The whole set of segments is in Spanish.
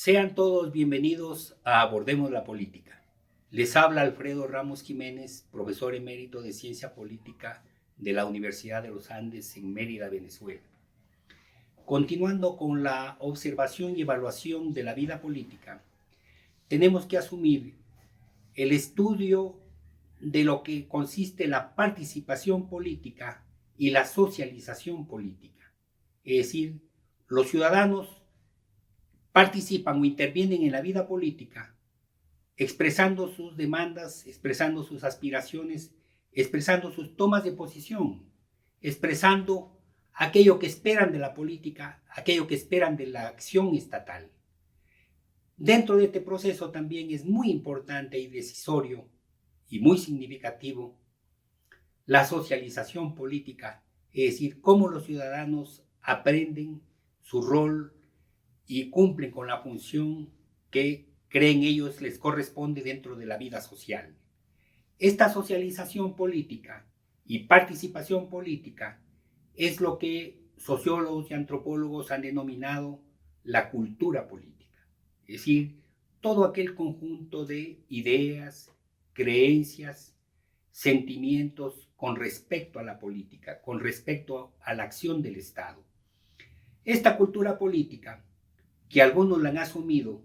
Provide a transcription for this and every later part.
Sean todos bienvenidos a Abordemos la Política. Les habla Alfredo Ramos Jiménez, profesor emérito de Ciencia Política de la Universidad de los Andes en Mérida, Venezuela. Continuando con la observación y evaluación de la vida política, tenemos que asumir el estudio de lo que consiste la participación política y la socialización política. Es decir, los ciudadanos participan o intervienen en la vida política, expresando sus demandas, expresando sus aspiraciones, expresando sus tomas de posición, expresando aquello que esperan de la política, aquello que esperan de la acción estatal. Dentro de este proceso también es muy importante y decisorio y muy significativo la socialización política, es decir, cómo los ciudadanos aprenden su rol y cumplen con la función que creen ellos les corresponde dentro de la vida social. Esta socialización política y participación política es lo que sociólogos y antropólogos han denominado la cultura política, es decir, todo aquel conjunto de ideas, creencias, sentimientos con respecto a la política, con respecto a la acción del Estado. Esta cultura política, que algunos la han asumido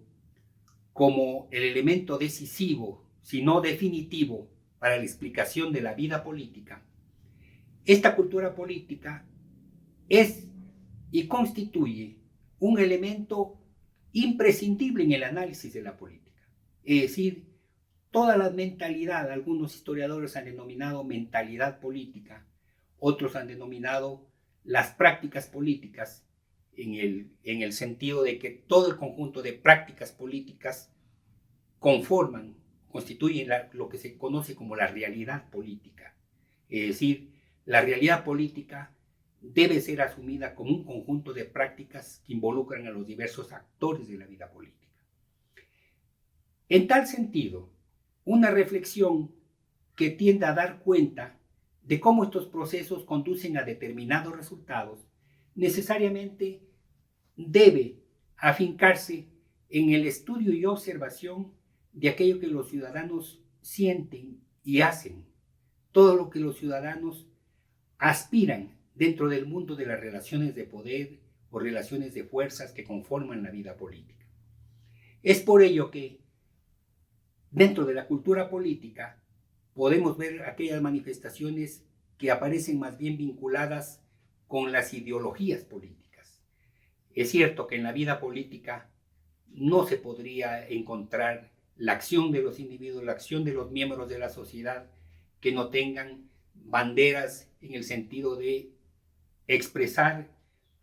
como el elemento decisivo, si no definitivo, para la explicación de la vida política, esta cultura política es y constituye un elemento imprescindible en el análisis de la política. Es decir, toda la mentalidad, algunos historiadores han denominado mentalidad política, otros han denominado las prácticas políticas, en el sentido de que todo el conjunto de prácticas políticas constituyen lo que se conoce como la realidad política. Es decir, la realidad política debe ser asumida como un conjunto de prácticas que involucran a los diversos actores de la vida política. En tal sentido, una reflexión que tiende a dar cuenta de cómo estos procesos conducen a determinados resultados necesariamente debe afincarse en el estudio y observación de aquello que los ciudadanos sienten y hacen, todo lo que los ciudadanos aspiran dentro del mundo de las relaciones de poder o relaciones de fuerzas que conforman la vida política. Es por ello que dentro de la cultura política podemos ver aquellas manifestaciones que aparecen más bien vinculadas con las ideologías políticas. Es cierto que en la vida política no se podría encontrar la acción de los individuos, la acción de los miembros de la sociedad que no tengan banderas en el sentido de expresar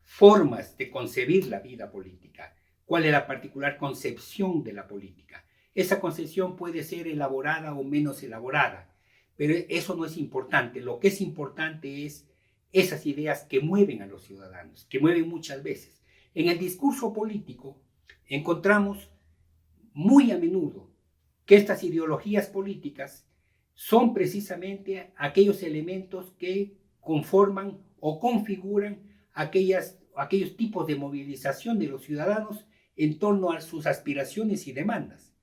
formas de concebir la vida política. ¿Cuál es la particular concepción de la política? Esa concepción puede ser elaborada o menos elaborada, pero eso no es importante. Lo que es importante es esas ideas que mueven a los ciudadanos, que mueven muchas veces. En el discurso político encontramos muy a menudo que estas ideologías políticas son precisamente aquellos elementos que conforman o configuran aquellos tipos de movilización de los ciudadanos en torno a sus aspiraciones y demandas.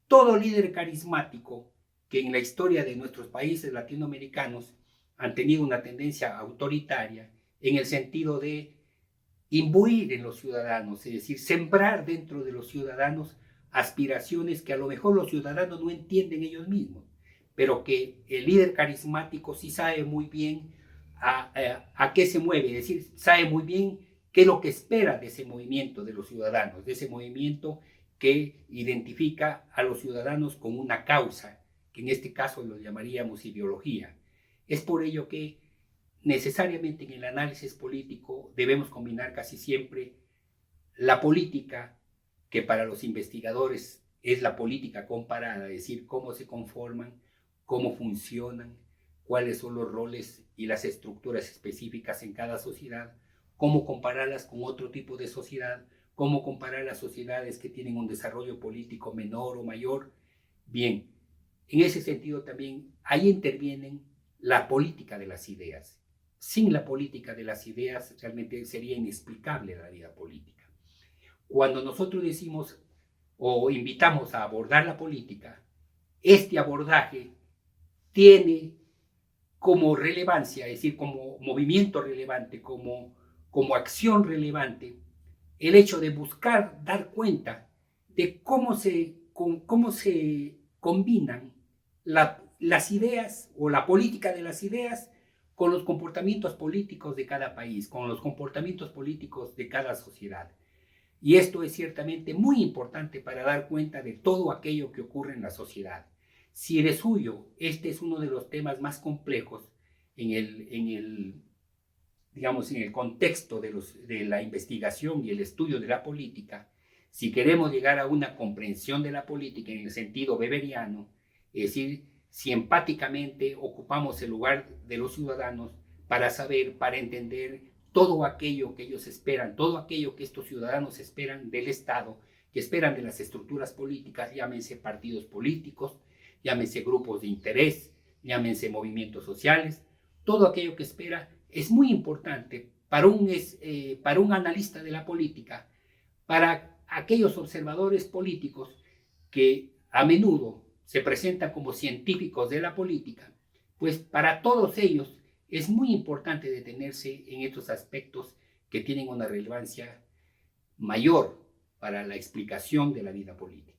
Todo líder carismático que en la historia de nuestros países latinoamericanos han tenido una tendencia autoritaria en el sentido de imbuir en los ciudadanos, es decir, sembrar dentro de los ciudadanos aspiraciones que a lo mejor los ciudadanos no entienden ellos mismos, pero que el líder carismático sí sabe muy bien a qué se mueve, es decir, sabe muy bien qué es lo que espera de ese movimiento de los ciudadanos, de ese movimiento que identifica a los ciudadanos con una causa, que en este caso lo llamaríamos ideología. Es por ello que necesariamente en el análisis político debemos combinar casi siempre la política, que para los investigadores es la política comparada, es decir, cómo se conforman, cómo funcionan, cuáles son los roles y las estructuras específicas en cada sociedad, cómo compararlas con otro tipo de sociedad, cómo comparar las sociedades que tienen un desarrollo político menor o mayor. Bien, en ese sentido también ahí intervienen la política de las ideas. Sin la política de las ideas realmente sería inexplicable la vida política. Cuando nosotros decimos o invitamos a abordar la política, este abordaje tiene como relevancia, es decir, como movimiento relevante, como acción relevante, el hecho de buscar dar cuenta de cómo se combinan las ideas o la política de las ideas con los comportamientos políticos de cada país, con los comportamientos políticos de cada sociedad. Y esto es ciertamente muy importante para dar cuenta de todo aquello que ocurre en la sociedad. Si de suyo, este es uno de los temas más complejos digamos, en el contexto de la investigación y el estudio de la política. Si queremos llegar a una comprensión de la política en el sentido weberiano, es decir, si empáticamente ocupamos el lugar de los ciudadanos para saber, para entender todo aquello que ellos esperan, todo aquello que estos ciudadanos esperan del Estado, que esperan de las estructuras políticas, llámense partidos políticos, llámense grupos de interés, llámense movimientos sociales, todo aquello que espera es muy importante para un analista de la política, para aquellos observadores políticos que a menudo se presentan como científicos de la política, pues para todos ellos es muy importante detenerse en estos aspectos que tienen una relevancia mayor para la explicación de la vida política.